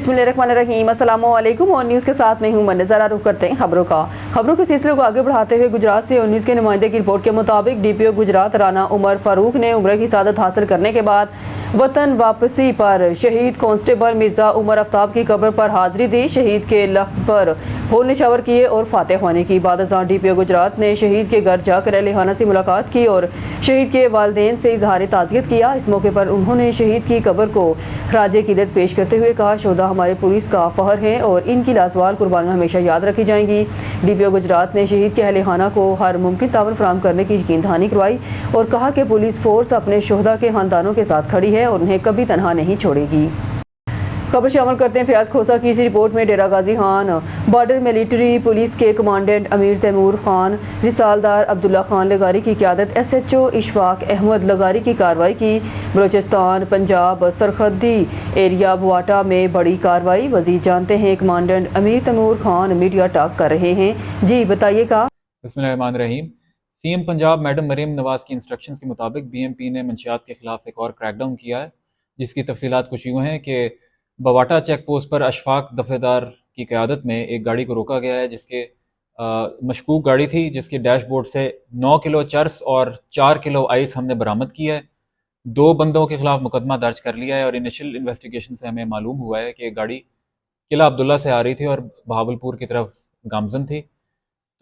बिस्मिल्लाहिर्रहमानिर्रहीम, अस्सलाम वालेकुम। और न्यूज़ के साथ में हूँ मैं। नज़र रुख करते हैं खबरों के सिलसिले को आगे बढ़ाते हुए गुजरात से और न्यूज़ के नुमाइंदे की रिपोर्ट के मुताबिक डीपीओ गुजरात राना उमर फारूक ने उम्र की सआदत हासिल करने के बाद वतन वापसी पर शहीद कांस्टेबल मिर्ज़ा उमर आफ्ताब की कब्र पर हाजिरी दी। शहीद के लख्त पर फूल निछावर किए और फातह ख्वानी की। बाद डीपीओ गुजरात ने शहीद के घर जाकर अहलिहाना से मुलाकात की और शहीद के वालिदैन से इजहार ताज़ियत किया। इस मौके पर उन्होंने शहीद की कब्र को खराज अक़ीदत पेश करते हुए कहा, शोहदा हमारे पुलिस का फ़ख्र हैं और इनकी लाजवाल कुर्बानियाँ हमेशा याद रखी जाएंगी। डीपीओ गुजरात ने शहीद के अहलिहाना को हर मुमकिन ताउन फराहम करने की यकीन दहानी करवाई और कहा कि पुलिस फोर्स अपने शोहदा के खानदानों के साथ खड़ी है और उन्हें कभी तनहा नहीं छोड़ेगी। खबर शामिल करते हैं फयाज खोसा की इसी रिपोर्ट में। डेरा Ghazi Khan border military police के कमांडेंट अमीर तैमूर खान रिसालदार अब्दुल्ला खान लगारी की क़यादत SHO इशफाक अहमद लगारी की कार्रवाई की। बलोचिस्तान पंजाब सरहदी एरिया बुआटा में बड़ी कार्रवाई। वज़ीर जानते हैं कमांडेंट अमीर तैमूर खान मीडिया टॉक कर रहे हैं। जी बताइएगा। बिस्मिल्लाहिर्रहमानिर्रहीम। CM पंजाब मैडम मरीम नवाज की इंस्ट्रक्शंस के मुताबिक BMP ने मंशियात के खिलाफ एक और क्रैकडाउन किया है, जिसकी तफसीलात कुछ यूँ हैं कि बवाटा चेक पोस्ट पर अशफाक दफेदार की क़यादत में एक गाड़ी को रोका गया है, जिसके मशकूक गाड़ी थी, जिसके डैशबोर्ड से 9 किलो चर्स और 4 किलो आइस हमने बरामद किया है। 2 बंदों के खिलाफ मुकदमा दर्ज कर लिया है और इनिशियल इन्वेस्टिगेशन से हमें मालूम हुआ है कि गाड़ी किला अब्दुल्ला से आ रही थी और बहावलपुर की तरफ गामजन थी।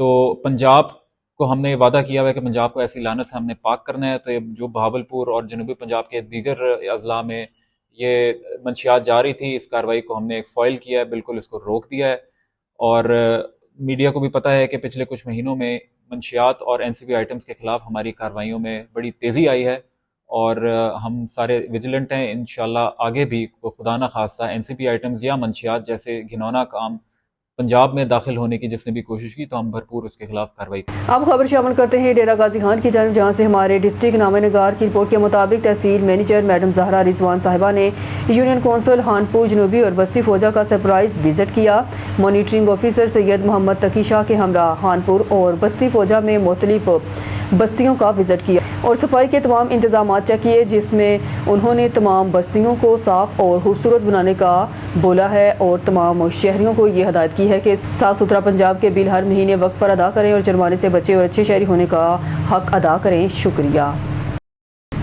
तो पंजाब को हमने ये वादा किया हुआ है कि पंजाब को ऐसी लानत से हमने पाक करना है। तो ये जो बहावलपुर और जनूबी पंजाब के दीगर अजला में ये मंशियात जा रही थी, इस कार्रवाई को हमने एक फॉइल किया है, बिल्कुल इसको रोक दिया है। और मीडिया को भी पता है कि पिछले कुछ महीनों में मंशियात और NCP आइटम्स के खिलाफ हमारी कार्रवाइयों में बड़ी तेज़ी आई है और हम सारे विजिलेंट हैं। इंशाल्लाह आगे भी खुदा न खास्ता NCP आइटम्स या मंशियात जैसे घिनौना काम पंजाब में दाखिल होने की जिसने भी कोशिश की तो हम भरपूर उसके खिलाफ कार्रवाई करें। अब खबर शामिल करते हैं डेरा गाजी खान की जानिब, जहां से हमारे डिस्ट्रिक्ट नामानिगार की रिपोर्ट के मुताबिक तहसील मैनेजर मैडम ज़हरा रिजवान साहिबा ने यूनियन कौंसिल खानपुर जनूबी और बस्ती फौजा का सरप्राइज विजिट किया। मॉनिटरिंग ऑफिसर सैयद मोहम्मद तकी शाह के हमरा खानपुर और बस्ती फौजा में मुख्तलिफ बस्तियों का विजिट किया और सफाई के तमाम इंतजाम चेक किए, जिसमें उन्होंने तमाम बस्तियों को साफ़ और खूबसूरत बनाने का बोला है और तमाम शहरियों को ये हदायत की है कि साफ़ सुथरा पंजाब के बिल हर महीने वक्त पर अदा करें और जुर्माने से बचे और अच्छे शहरी होने का हक अदा करें। शुक्रिया।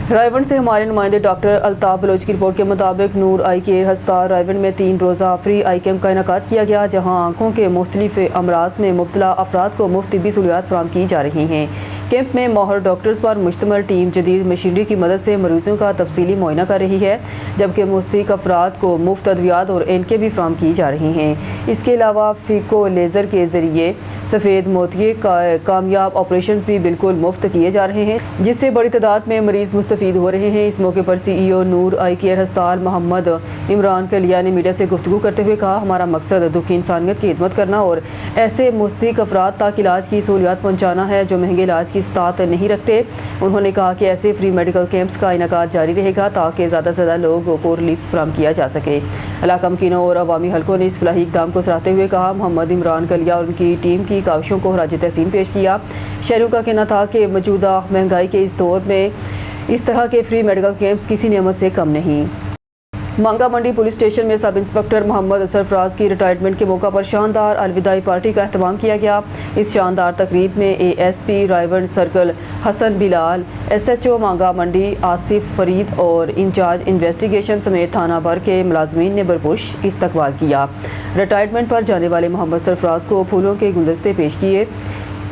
रायवन से हमारे नुमाइंदे डॉक्टर अल्ताफ़ बलोच की रिपोर्ट के मुताबिक नूर आई केयर अस्पताल रायवन में 3 रोज़ा फ्री आई कैम्प का इनेकाद किया गया, जहां आँखों के मुख्तलिफ अमराज में मुब्तला अफराद को मुफ्त तिब्बी सहूलियात फराहम की जा रही हैं। कैंप में माहिर डॉक्टर्स पर मुश्तमिल टीम जदीद मशीनरी की मदद से मरीजों का तफसीली मुआयना कर रही है, जबकि मुस्तहिक अफराद को मुफ्त अद्वियात और इनके भी फराहम की जा रही हैं। इसके अलावा फीको लेज़र के ज़रिए सफ़ेद मोतिये का कामयाब ऑपरेशन भी बिल्कुल मुफ्त किए जा रहे हैं, जिससे बड़ी तादाद में मरीज़ मुस्तफ़ीद हो रहे हैं। इस मौके पर CEO नूर आई केयर अस्पताल मोहम्मद इमरान कलिया ने मीडिया से गुफ्तगू करते हुए कहा, हमारा मकसद दुखी इंसानियत की खिदमत करना और ऐसे मुस्तहिक अफराद तक इलाज की सहूलियात पहुँचाना है जो महंगे इलाज की इस्तात नहीं रखते। उन्होंने कहा कि ऐसे फ्री मेडिकल कैंप्स का इनेकाद जारी रहेगा ताकि ज़्यादा से ज़्यादा लोगों को रिलीफ फराहम किया जा सके। इलाका मकीनों और अवामी हलकों ने इस फलाही इक़दाम को सराहते हुए कहा, मोहम्मद इमरान कलिया और उनकी टीम की काविशों को खराज तहसीन पेश किया। शहरियों का कहना था कि मौजूदा महंगाई के इस दौर में इस तरह के फ्री मेडिकल कैंप्स किसी नेमत से कम नहीं। मांगा मंडी पुलिस स्टेशन में सब इंस्पेक्टर मोहम्मद सरफराज की रिटायरमेंट के मौका पर शानदार अलविदाई पार्टी का अहतमाम किया गया। इस शानदार तकरीब में ASP रायवन circle Hasan Bilal, SHO मांगा मंडी आसिफ फरीद और इंचार्ज इन्वेस्टिगेशन समेत थाना भर के मुलाजमीन ने भरपूर इस्तकबाल किया। रिटायरमेंट पर जाने वाले मोहम्मद सरफराज को फूलों के गुलदस्ते पेश किए।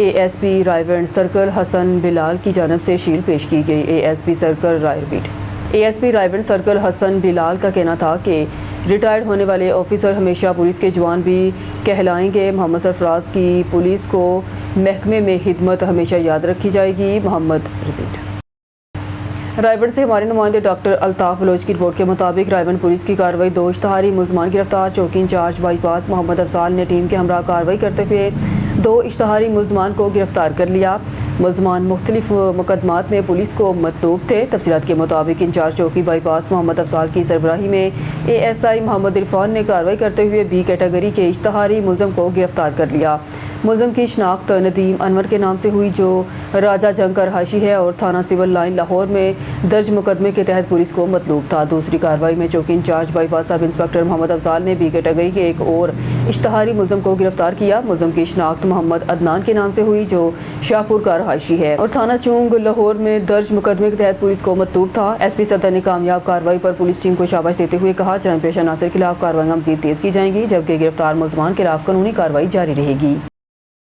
ASP रायवन सर्कल हसन बिलाल की जानब से शील्ड पेश की गई। ASP रायवन सर्कल हसन बिलाल का कहना था कि रिटायर्ड होने वाले ऑफिसर हमेशा पुलिस के जवान भी कहलाएंगे। मोहम्मद सरफराज की पुलिस को महकमे में खिदमत हमेशा याद रखी जाएगी। मोहम्मद रायवन से हमारे नुमाइंदे डॉक्टर अल्ताफ़ बलोच की रिपोर्ट के मुताबिक रायवन पुलिस की कार्रवाई 2 इश्तहारी मुलजमान गिरफ्तार। चौकी इंचार्ज बाईपास मोहम्मद अफसाल ने टीम के हमरा कार्रवाई करते हुए 2 इश्तहारी मुलजमान को गिरफ्तार कर लिया। मुलजमान मुख्तलिफ मुकदमात में पुलिस को मतलूब थे। तफसीलात के मुताबिक इंचार्ज चौकी बाईपास मोहम्मद अफसाल की सरबराही में ASI मोहम्मद इरफान ने कार्रवाई करते हुए B कैटेगरी के इश्तहारी मुलजम को गिरफ्तार कर लिया। मुलजम की शनाख्त नदीम अनवर के नाम से हुई, जो राजा जंग का रहायशी है और थाना सिविल लाइन लाहौर में दर्ज मुकदमे के तहत पुलिस को मतलूब था। दूसरी कार्रवाई में चौकी in charge bypass sub inspector Mohammad Afzal ने B कैटेगरी के एक और इश्तहारी मुलजम को गिरफ्तार किया। मुलजम की शनाख्त मोहम्मद अदनान के नाम से हुई, जो शाहपुर का रहायशी है और थाना चुंग लाहौर में दर्ज मुकदमे के तहत पुलिस को मतलूब था। SP सदर ने कामयाब कार्रवाई पर पुलिस टीम को शाबाश देते हुए कहा, जराइम पेशा नासिर के खिलाफ कार्रवाई मजीद तेज की जाएंगी, जबकि गिरफ्तार मुलजमान के खिलाफ कानूनी कार्रवाई जारी रहेगी।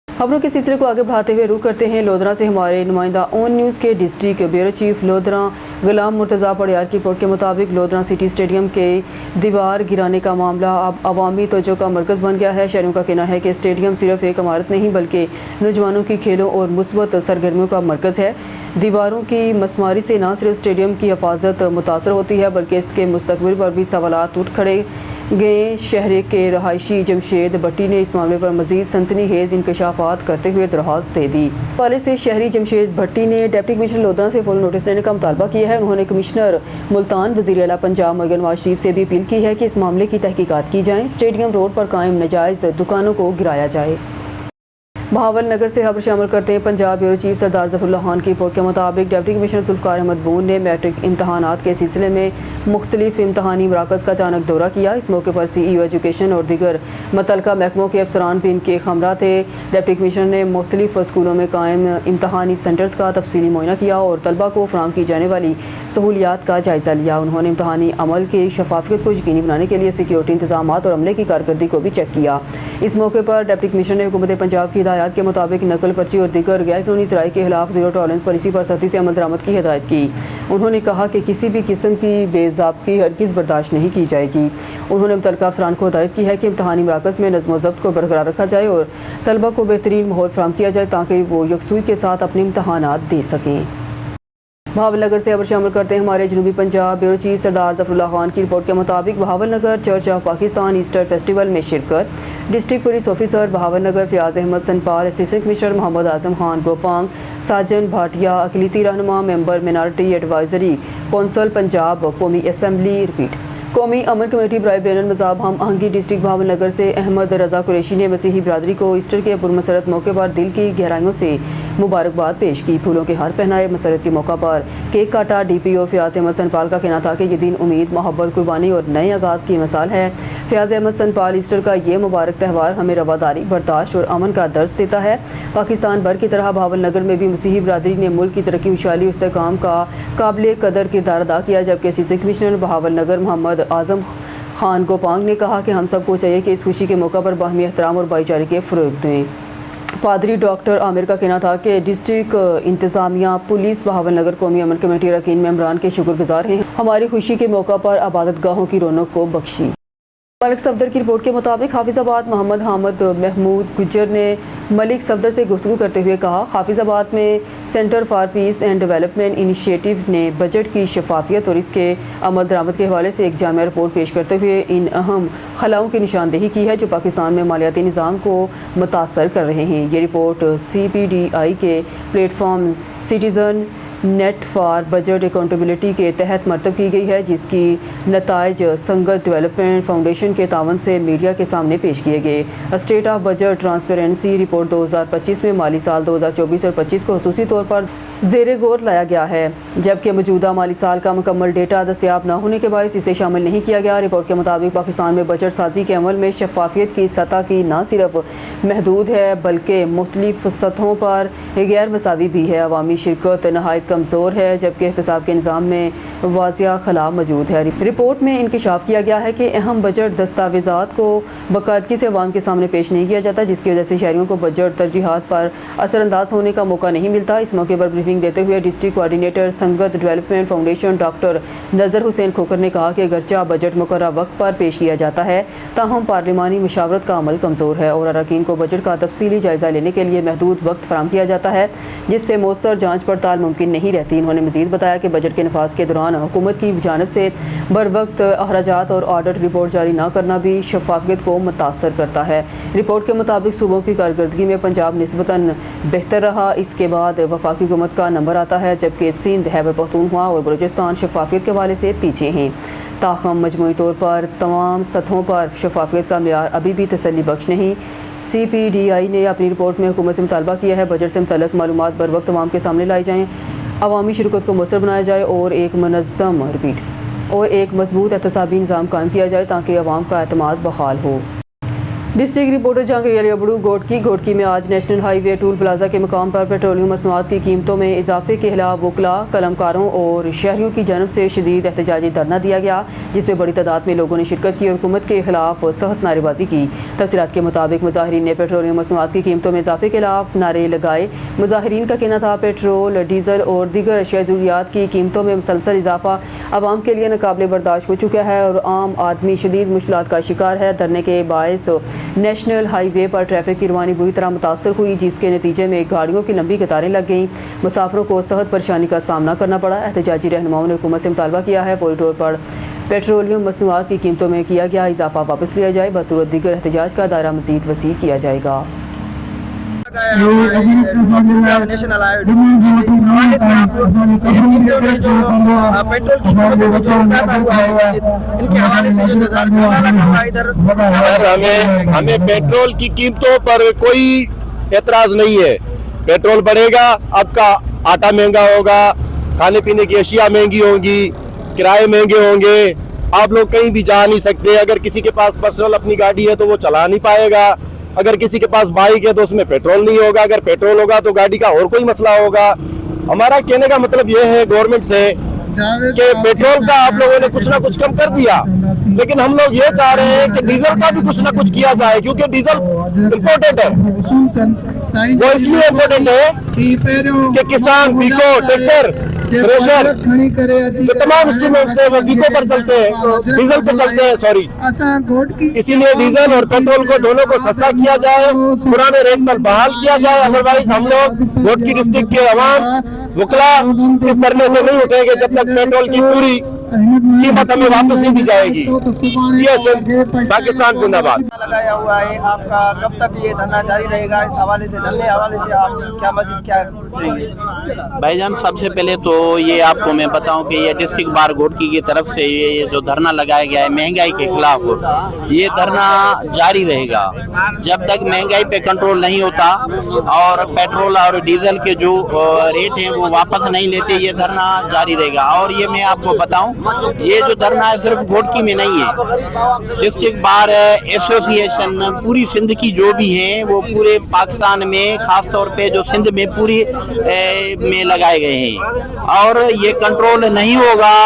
खबरों के सिलसिले को आगे बढ़ाते हुए रुख करते हैं लोधरा से हमारे नुमाइंदा ऑन न्यूज़ के डिस्ट्रिक्ट ब्यूरो चीफ लोधरा गुलाम मुर्तज़ा पड़ियार की रिपोर्ट के मुताबिक लोधरा सिटी स्टेडियम के दीवार गिराने का मामला अब अवामी तवज्जो का मरकज़ बन गया है। शहरियों का कहना है कि स्टेडियम सिर्फ एक इमारत नहीं बल्कि नौजवानों की खेलों और मुस्बत सरगर्मियों का मरकज़ है। दीवारों की मसमारी से न सिर्फ स्टेडियम की हिफाजत मुतासर होती है बल्कि इसके मुस्तकबिल पर भी सवालात उठ खड़े गए। शहर के रहायशी जमशेद भट्टी ने इस मामले पर मजीद सनसनीखेज इंकशाफात करते हुए दरख्वास्त दे दी। हवाले से शहरी जमशेद भट्टी ने डिप्टी कमिश्नर लोधरा से फौरी नोटिस देने का मुतालबा किया है। उन्होंने कमिश्नर मुल्तान, वज़ीर आला पंजाब मलिक नवाज शरीफ से भी अपील की है कि इस मामले की तहकीकात की जाए, स्टेडियम रोड पर कायम नाजायज़ दुकानों को गिराया जाए। बहावल नगर से खबर शामिल करते हैं पंजाब ब्यूरो चीफ सरदार ज़फ़रुल्लाह खान की रिपोर्ट के मुताबिक डिप्टी कमिश्नर जुल्फ़िकार अहमद बून ने मैट्रिक इम्तहानात के सिलसिले में मुख्तलिफ इम्तहानी मराकज़ का अचानक दौरा किया। इस मौके पर CEO एजुकेशन और दीगर मुतल्लिका महकमों के अफसरान भी इनके हमरा थे। डिप्टी कमिश्नर ने मुख्तलिफ स्कूलों में कायम इम्तहानी सेंटर्स का तफसीली मुआयना किया और तलबा को फराहम की जाने वाली सहूलियात का जायज़ा लिया। उन्होंने इम्तहानी अमल की शफाफियत को यकीनी बनाने के लिए सिक्योरिटी इंतजामात और अमले की कारकर्दगी को भी चेक किया। इस मौके पर डिप्टी कमिश्नर ने हुकूमत पंजाब की हिदायत के मुताबिक नकल पर्ची और दीगर गैर कानूनी ज़राए के खिलाफ ज़ीरो टॉलरेंस पॉलिसी पर सख्ती से अमल दरामद की हिदायत की। उन्होंने कहा कि किसी भी किस्म की बेज़ाब्ती हरगिज़ बर्दाश्त नहीं की जाएगी। उन्होंने मुतल्लिका अफसरान को हिदायत की है कि इम्तहानी मराकज़ में नज़्म व ज़ब्त को बरकरार रखा जाए और तलबा को बेहतरीन माहौल फराहम किया जाए ताकि वो यकसुई के साथ अपने इम्तहानात दे सकें। बहावल नगर से खबर शामिल करते हैं हमारे जनूबी पंजाब ब्यूरो चीफ सरदार ज़फ़रुल्लाह खान की रिपोर्ट के मुताबिक Bahawalnagar church of Pakistan Easter festival में शिरकत। District police officer Bahawalnagar Fayyaz Ahmad Sanpal, assistant commissioner Mohammad Azam Khan Gopang, Sajan Bhatia, अक़लियती रहनुमा, member minority advisory council Punjab, कौमी असम्बली रिपीट, कौमी अमन कमेटी बराए बैनुल मज़ाहब हम आहंगी डिस्ट्रिक्ट बहावल नगर से अहमद रज़ा कुरैशी ने मसीही बिरादरी को ईस्टर के पुरमसरत मौके पर दिल की गहराइयों से मुबारकबाद पेश की। फूलों के हार पहनाए, मसरत के मौका पर केक काटा। DPO फ़याज़ अहमद सनपाल का कहना था कि ये दिन उम्मीद, मोहब्बत, कुर्बानी और नए आगाज़ की मिसाल है। फ़याज़ अहमद सनपाल, ईस्टर का ये मुबारक त्यौहार हमें रवादारी, बर्दाश्त और अमन का दर्स देता है। पाकिस्तान भर की तरह बहावल नगर में भी मसीही बिरादरी ने मुल्क की तरक्की, खुशहाली और इस्तेहकाम का काबिल कदर किरदार अदा किया, जबकि असिस्टेंट कमिश्नर बहावल नगर मोहम्मद आज़म खान गोपांग ने कहा कि हम सबको चाहिए कि इस खुशी के मौका पर बाहमी एहतराम और भाईचारे के फ़रोग़ दें। पादरी डॉक्टर आमिर का कहना था कि डिस्ट्रिक्ट इंतज़ामिया, पुलिस, बहावल नगर कौमी अमन कमेटी अरकान मेंबरान के शुक्रगुजार हैं, हमारी खुशी के मौका पर इबादत गाहों की रौनक को बख्शी। मलिक सफदर की रिपोर्ट के मुताबिक हाफिज़ाबाद मोहम्मद हामिद महमूद गुज्जर ने मलिक सफदर से गुफ्तगू करते हुए कहा, हाफिज़ाबाद में centre for piece and development initiative ने बजट की शफाफियत और इसके अमल दरामद के हवाले से एक जामिया रिपोर्ट पेश करते हुए इन अहम खलाओं की निशानदेही की है जो पाकिस्तान में मालियाती निज़ाम को मुतासर कर रहे हैं। ये रिपोर्ट CPDI के platform citizen net for budget accountability के तहत मरतब की गई है, जिसकी नताइज संगत डेवलपमेंट फाउंडेशन के तावन से मीडिया के सामने पेश किए गए। State of budget transparency report 2025 में माली साल 2024 और 25 को खुसूसी तौर पर ज़ेरे गौर लाया गया है, जबकि मौजूदा माली साल का मुकम्मल डेटा दस्तियाब न होने के बायस इसे शामिल नहीं किया गया। रिपोर्ट के मुताबिक पाकिस्तान में बजट साजी के अमल में शफाफियत की सतह की न सिर्फ महदूद है बल्कि मुख्तलिफ सतहों पर गैर मसावी भी है। अवामी शिरकत नहायत कमज़ोर है, जबकि एहतसाब के निज़ाम में वाज़िया खला मौजूद है। रिपोर्ट में इंकशाफ किया गया है कि अहम बजट दस्तावेज़ात को बाकायदगी से अवाम के सामने पेश नहीं किया जाता, जिसकी वजह से शहरियों को बजट तरजीहात पर असरअंदाज होने का मौका नहीं मिलता। इस मौके पर ब्रीफिंग देते हुए डिस्ट्रिक्ट कोऑर्डिनेटर संगत डेवलपमेंट फाउंडेशन डॉक्टर नज़र हुसैन खोकर ने कहा कि अगरचा बजट मुकर्रर वक्त पर पेश किया जाता है, ताहम पार्लिमानी मुशावरत का अमल कमज़ोर है और अरकान को बजट का तफसीली जायज़ा लेने के लिए महदूद वक्त फराहम किया जाता है, जिससे मौसर जाँच पड़ताल मुमकिन नहीं نہیں رہتی. انہوں نے مزید بتایا کہ بجٹ کے نفاذ کے دوران حکومت کی جانب سے بروقت اخراجات اور آڈٹ رپورٹ جاری نہ کرنا بھی شفافیت کو متاثر کرتا ہے. رپورٹ کے مطابق صوبوں کی کارکردگی میں پنجاب نسبتاً بہتر رہا. اس کے بعد وفاقی حکومت کا نمبر آتا ہے، جبکہ سندھ، خیبر پختونخوا اور بلوچستان شفافیت کے حوالے سے پیچھے ہیں. تاہم مجموعی طور پر تمام سطحوں پر شفافیت کا معیار ابھی بھی تسلی بخش نہیں. سی پی ڈی آئی نے اپنی رپورٹ میں حکومت سے مطالبہ کیا ہے بجٹ سے متعلق معلومات بروقت عوام کے سامنے لائی جائیں، عوامی شرکت کو مؤثر بنایا جائے اور ایک مضبوط احتسابی نظام قائم کیا جائے تاکہ عوام کا اعتماد بحال ہو. ڈسٹرکٹ رپورٹر جہانگیر علی ابڑو گھوٹکی میں آج نیشنل ہائی وے ٹول پلازا کے مقام پر پیٹرولیم مصنوعات کی قیمتوں میں اضافے کے خلاف وکلاء، قلمکاروں اور شہریوں کی جانب سے شدید احتجاجی دھرنا دیا گیا، جس میں بڑی تعداد میں لوگوں نے شرکت کی اور حکومت کے خلاف سخت نعرے بازی کی. تفصیلات کے مطابق مظاہرین نے پیٹرولیم مصنوعات کی قیمتوں میں اضافے کے خلاف نعرے لگائے. مظاہرین کا کہنا تھا پیٹرول، ڈیزل اور دیگر اشیاء ضروریات کی قیمتوں میں مسلسل اضافہ عوام کے لیے ناقابل برداشت ہو چکا ہے اور عام آدمی شدید مشکلات کا شکار ہے. دھرنے کے باعث نیشنل ہائی وے پر ٹریفک کی روانی بری طرح متاثر ہوئی، جس کے نتیجے میں گاڑیوں کی لمبی قطاریں لگ گئیں. مسافروں کو سخت پریشانی کا سامنا کرنا پڑا. احتجاجی رہنماؤں نے حکومت سے مطالبہ کیا ہے فوری طور پر پیٹرولیم مصنوعات کی قیمتوں میں کیا گیا اضافہ واپس لیا جائے، بصورت دیگر احتجاج کا دائرہ مزید وسیع کیا جائے گا. سر ہمیں پیٹرول کی قیمتوں پر کوئی اعتراض نہیں ہے. پیٹرول بڑھے گا، اب کا آٹا مہنگا ہوگا، کھانے پینے کی اشیاء مہنگی ہوں گی، کرائے مہنگے ہوں گے، آپ لوگ کہیں بھی جا نہیں سکتے. اگر کسی کے پاس پرسنل اپنی گاڑی ہے تو وہ چلا نہیں پائے گا، اگر کسی کے پاس بائک ہے تو اس میں پیٹرول نہیں ہوگا، اگر پیٹرول ہوگا تو گاڑی کا اور کوئی مسئلہ ہوگا. ہمارا کہنے کا مطلب یہ ہے گورنمنٹ سے کہ پیٹرول کا آپ لوگوں نے کچھ نہ کچھ کم کر دیا، لیکن ہم لوگ یہ چاہ رہے ہیں کہ ڈیزل کا بھی کچھ نہ کچھ کیا جائے، کیونکہ ڈیزل امپورٹنٹ ہے. وہ اس لیے امپورٹنٹ ہے کہ کسان بیکو، ٹریکٹر، تھریشر، جو تمام انسٹرومنٹس ہیں وہ بیکو پر چلتے ہیں، ڈیزل پر چلتے ہیں، سوری. اسی لیے ڈیزل اور پیٹرول کو دونوں کو سستا کیا جائے، پرانے ریٹ پر بحال کیا جائے. ادروائز ہم لوگ گھوٹکی ڈسٹرکٹ کے عوام وکلا اس دھرنے سے نہیں اٹھیں گے جب تک پیٹرول کی پوری قیمت ہمیں واپس نہیں دی جائے گی. پاکستان زندہ باد. لگایا ہوا ہے آپ کا، کب تک یہ دھرنا جاری رہے گا؟ اس حوالے سے دھرنے حوالے سے آپ کیا مزید کیا دیں گے؟ بھائی جان، سب سے پہلے تو یہ آپ کو میں بتاؤں کہ یہ ڈسٹرکٹ بار گھوٹکی کی طرف سے یہ جو دھرنا لگایا گیا ہے مہنگائی کے خلاف، یہ دھرنا جاری رہے گا جب تک مہنگائی پہ کنٹرول نہیں ہوتا اور پیٹرول اور ڈیزل کے جو ریٹ ہیں وہ واپس نہیں لیتے. یہ دھرنا جاری رہے گا. اور یہ میں آپ کو بتاؤں، یہ جو دھرنا ہے صرف گھوٹکی میں نہیں ہے، ڈسٹرکٹ بار ایسوسی ایشن پوری سندھ کی جو بھی ہیں وہ پورے پاکستان میں، خاص طور پہ جو سندھ میں پوری میں لگائے گئے ہیں. اور یہ کنٹرول نہیں ہوگا،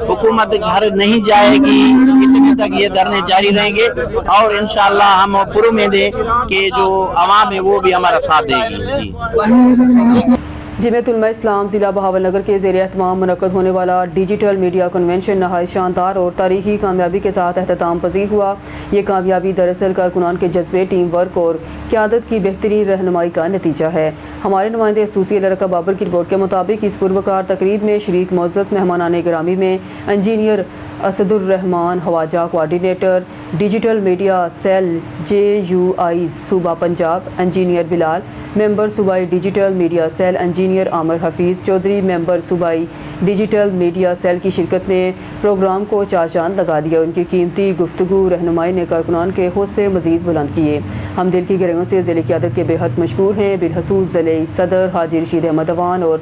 حکومت گھر نہیں جائے گی، اتنے تک یہ دھرنے جاری رہیں گے. اور انشاءاللہ ہم پر امید ہیں کہ جو عوام ہے وہ بھی ہمارا ساتھ دے گی. جی. جمعیت علماء اسلام ضلع بہاول نگر کے زیر اہتمام منعقد ہونے والا ڈیجیٹل میڈیا کنونشن نہایت شاندار اور تاریخی کامیابی کے ساتھ اختتام پذیر ہوا. یہ کامیابی دراصل کارکنان کے جذبے، ٹیم ورک اور قیادت کی بہترین رہنمائی کا نتیجہ ہے. ہمارے نمائندے خصوصی لڑکا بابر کی رپورٹ کے مطابق اس پروکار تقریب میں شریک معزز مہمانان گرامی میں engineer Asad ur Rahman Khawaja, coordinator digital media cell JUI صوبہ پنجاب انجینئر بلال، ممبر صوبائی digital media cell engineer Aamir Hafeez Chaudhry, member صوبائی ڈیجیٹل میڈیا سیل کی شرکت نے پروگرام کو چار چاند لگا دیا. ان کی قیمتی گفتگو رہنمائی نے کارکنان کے حوصلے مزید بلند کیے. ہم دل کی گہرائیوں سے ضلع قیادت کے بے حد مشکور ہیں. بالخصوص ضلع صدر حاجی رشید احمد اوان اور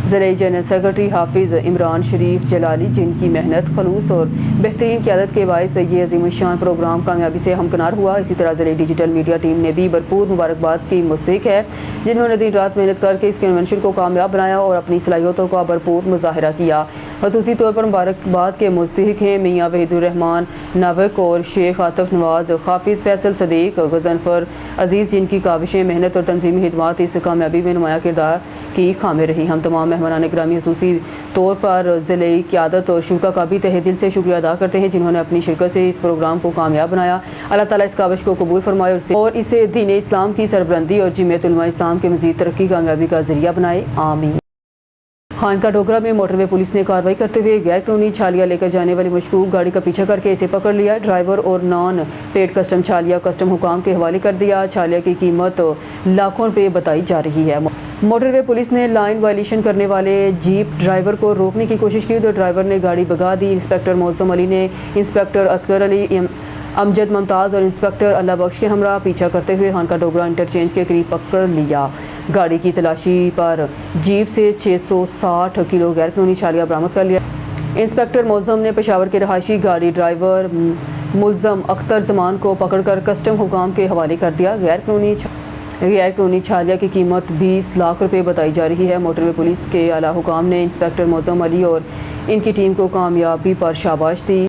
ضلع جنرل سیکرٹری حافظ عمران شریف جلالی، جن کی محنت، خلوص اور بہترین قیادت کے باعث یہ عظیم الشان پروگرام کامیابی سے ہمکنار ہوا. اسی طرح ضلع ڈیجیٹل میڈیا ٹیم نے بھی بھرپور مبارکباد کی مستحق ہے، جنہوں نے دن رات محنت کر کے اس کنونشن کو کامیاب بنایا اور اپنی صلاحیتوں کا بھرپور مظاہرہ کیا. خصوصی طور پر مبارکباد کے مستحق ہیں میاں وحید الرحمان ناوک اور شیخ عاطف نواز، حافظ فیصل صدیق، غضنفر عزیز، جن کی کاوشیں، محنت اور تنظیمی خدمات اس کامیابی میں نمایاں کردار کی خامر رہی. ہم تمام مہمانان گرامی خصوصی طور پر ضلعی قیادت اور شرکا کا بھی تہہ دل سے شکریہ ادا کرتے ہیں، جنہوں نے اپنی شرکت سے اس پروگرام کو کامیاب بنایا. اللہ تعالیٰ اس کاوش کو قبول فرمائے اور اسے دین اسلام کی سربلندی اور جمعیت علماء اسلام کے مزید ترقی کامیابی کا ذریعہ بنائے. آمین. खानका डोगरा में मोटरवे पुलिस ने कार्रवाई करते हुए गैर कानूनी छालियाँ लेकर जाने वाली मशकूक गाड़ी का पीछा करके इसे पकड़ लिया। ड्राइवर और नॉन पेड कस्टम छालिया कस्टम हुकाम के हवाले कर दिया। छालिया की कीमत लाखों रुपये बताई जा रही है। मोटरवे पुलिस ने लाइन वायलेशन करने वाले जीप ड्राइवर को रोकने की कोशिश की तो ड्राइवर ने गाड़ी भगा दी। इंस्पेक्टर मौसम अली ने इंस्पेक्टर असगर अली, अमजद मुमताज़ और इंस्पेक्टर अल्लाह बख्श के हमरा पीछा करते हुए खानका डोगरा इंटरचेंज के करीब पकड़ लिया। गाड़ी की तलाशी पर जीप से 660 किलो गैर कानूनी छालिया बरामद कर लिया। इंस्पेक्टर मौसम ने पेशावर के रहायशी गाड़ी ड्राइवर मुल्ज़म अख्तर जमान को पकड़कर कस्टम हुकाम के हवाले कर दिया। गैर कानूनी छालिया की कीमत 20 लाख रुपए बताई जा रही है। मोटरवे पुलिस के आला हुकाम ने इंस्पेक्टर मौसम अली और इनकी टीम को कामयाबी पर शाबाश दी।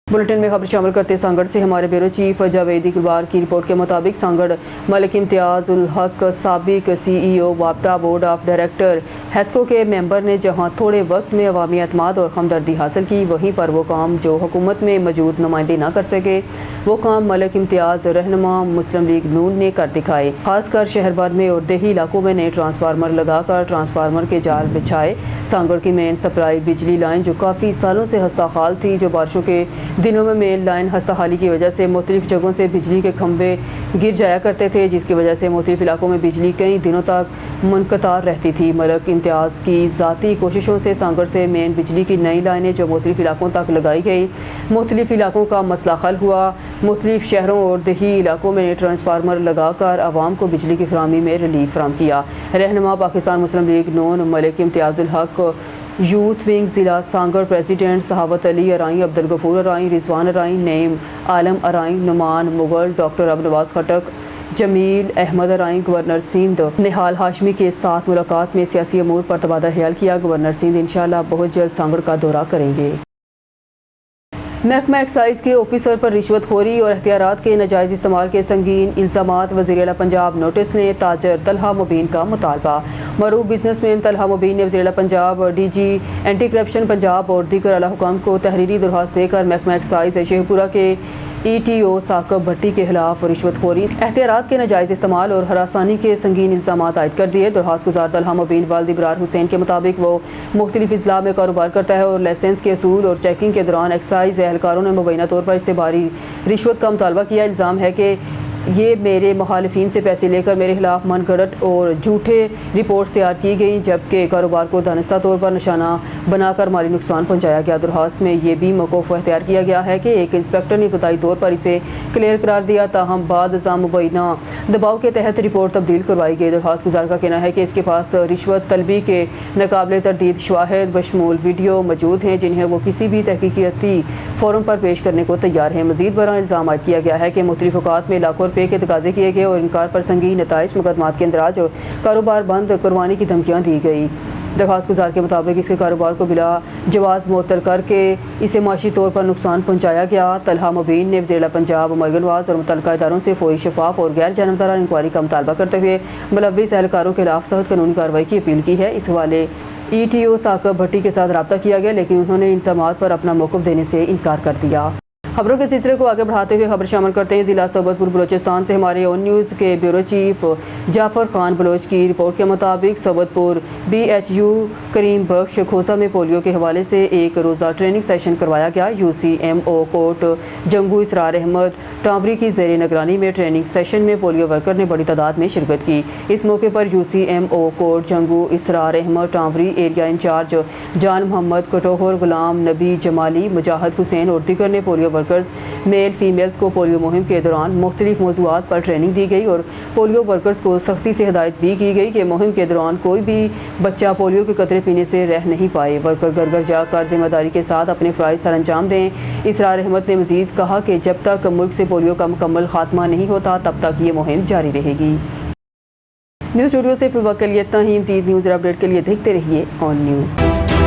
बुलेटिन में खबर शामिल करते सांगड़ से हमारे ब्यूरो चीफ जावेद इकबाल की रिपोर्ट के मुताबिक सांगड़ मलिक इम्तियाज़ उल हक साबिक CEO वापटा बोर्ड ऑफ डायरेक्टर हेस्को के मेंबर ने जहां थोड़े वक्त में अवामी एतमाद और हमदर्दी हासिल की, वहीं पर वो काम जो हुकूमत में मौजूद नुमाइंदे ना कर सके वो काम मलिक इम्तियाज़ रहनुमा मुस्लिम लीग नून ने कर दिखाए। खासकर शहर भर में और देही इलाकों में नए ट्रांसफार्मर लगाकर ट्रांसफार्मर के जाल बिछाए। सांगड़ की मेन सप्लाई बिजली लाइन जो काफ़ी सालों से हस्ताहाल थी, जो बारिशों के दिनों में मेन लाइन हस्ताहाली की वजह से मुख्तलिफ जगहों से बिजली के खंभे गिर जाया करते थे, जिसकी वजह से मुख्तलिफ इलाकों में बिजली कई दिनों तक मुनक़ता रहती थी। मलिक इम्तियाज़ की ज़ाती कोशिशों से सांगड़ से मेन बिजली की नई लाइनें जो मुख्तलिफ इलाकों तक लगाई गई, मुख्तलिफ इलाकों का मसला हल हुआ। मुख्तलिफ शहरों और देही इलाकों में ट्रांसफार्मर लगाकर आवाम को बिजली की फराहमी में रिलीफ फराहम किया। रहनुमा पाकिस्तान मुस्लिम लीग नून मलिक इम्तियाज़ उल हक यूथ विंग ज़िला सांगड़ प्रेसिडेंट सहावत अली अराई, अब्दुल गफूर अराई, रिजवान अराई, नईम आलम अराई, नुमान मुगल, डॉक्टर अब नवाज खटक, जमील अहमद अराई, गवर्नर सिंध निहाल हाशमी के साथ मुलाकात में सियासी अमूर पर तबादला ख्याल किया। गवर्नर सिंध इंशाअल्लाह बहुत जल्द सांगड़ का दौरा करेंगे। महकमा एक्साइज के ऑफिसर पर रिश्वतखोरी और एहतियारात के नाजायज़ इस्तेमाल के संगीन इल्ज़ामात। वज़ीर आला पंजाब नोटिस ने ताजर तलहा मुबीन का मुतालबा। मरूफ बिजनेसमैन तलहा मुबीन ने वज़ीर आला Punjab, DG anti corruption Punjab और दीगर आला हुकाम को तहरीरी दरख्वास्त देकर महकमा एक्साइज शेखपुरा के ETO साकब भट्टी के खिलाफ रिश्वतखोरी, एहतियारात के नाजायज़ इस्तेमाल और हरासानी के संगीन इल्ज़ामात आयद कर दिए। दरख्वास्त गुजार तलहा मुबीन वालिद इब्रार हुसैन के मुताबिक वो मुख्तलिफ अजला में कारोबार करता है और लाइसेंस के असूल और चेकिंग के दौरान एक्साइज एहलकारों ने मुबैना तौर पर इससे भारी रिश्वत का मुतालबा किया। इल्ज़ाम है कि ये मेरे मुखालिफिन से पैसे लेकर मेरे खिलाफ मनगढ़ंत और झूठे रिपोर्ट्स तैयार की गई, जबकि कारोबार को दानिस्ता तौर पर निशाना बनाकर माली नुकसान पहुंचाया गया। दरख्वास्त में ये भी मौक़ूफ़ अख्तियार किया गया है कि एक इंस्पेक्टर ने इब्तदाई तौर पर इसे क्लियर करार दिया, ताहम बाद अज़ां मुबैना दबाव के तहत रिपोर्ट तब्दील करवाई गई। दरख्वास्त गुजार का कहना है कि इसके पास रिश्वत तलबी के नाकाबिले तरदीद शवाहिद बशमूल वीडियो मौजूद हैं, जिन्हें वो किसी भी तहकीक़ाती फोरम पर पेश करने को तैयार है। मज़ीद बड़ा इल्ज़ाम आयद किया गया है कि मुख्तलिफ औक़ात में लाखों रुपये के तकाजे किए गए और इनकार पर संगीन नताइज मुकदमात के इंदराज और कारोबार बंद करवाने की धमकियाँ दी गई। दरख्वास्त गुजार के मुताबिक इसके कारोबार को बिला जवाज़ मुअत्तल करके इसे माशी तौर पर नुकसान पहुँचाया गया। तलहा मुबीन ने वज़ीर आला पंजाब मरगन नवाज और मुतल्लिका इदारों से फौरी शफाफ और गैर जानबदाराना इंक्वायरी का मुतालबा करते हुए मुलव्विस एहलकारों के खिलाफ सख्त कानूनी कार्रवाई की अपील की है। इस हवाले ETO साकब भट्टी के साथ रब्ता किया गया, लेकिन उन्होंने इल्ज़ामात पर अपना मौक़िफ़ देने से इनकार कर दिया। खबरों के सिलसिले को आगे बढ़ाते हुए खबर शामिल करते हैं ज़िला सोबतपुर बलोचिस्तान से हमारे ऑन न्यूज़ के ब्यूरो चीफ जाफ़र खान बलोच की रिपोर्ट के मुताबिक सोबतपुर BHU करीम बख्श खोसा में पोलियो के हवाले से एक रोज़ा ट्रेनिंग सेशन करवाया गया। UCMO कोट जंगू इसरार अहमद टावरी की ज़ेर निगरानी में ट्रेनिंग सेशन में पोलियो वर्कर ने बड़ी तादाद में शिरकत की। इस मौके पर UCMO कोट जंगू इसरार अहमद टावरी, एरिया इंचार्ज जान मोहम्मद कटोहर, गुलाम नबी जमाली, मुजाहिद हुसैन और दीगर ने पोलियो वर्कर्स मेल फीमेल्स को पोलियो मुहिम के दौरान मुख्तलिफ मौज़ूआत पर ट्रेनिंग दी गई और पोलियो वर्कर्स को सख्ती से हिदायत भी की गई कि मुहिम के दौरान कोई भी बच्चा पोलियो के कतरे पीने से रह नहीं पाए। वर्कर घर घर जाकर जिम्मेदारी के साथ अपने फ़राइज़ सर अंजाम दें। इसरार अहमद ने मज़ीद कहा कि जब तक मुल्क से पोलियो का मुकम्मल खात्मा नहीं होता तब तक ये मुहिम जारी रहेगी। न्यूज़ स्टूडियो से फिर वक्त के लिए इतना ही। मज़ीद न्यूज़ अपडेट के लिए देखते रहिए ऑन न्यूज़।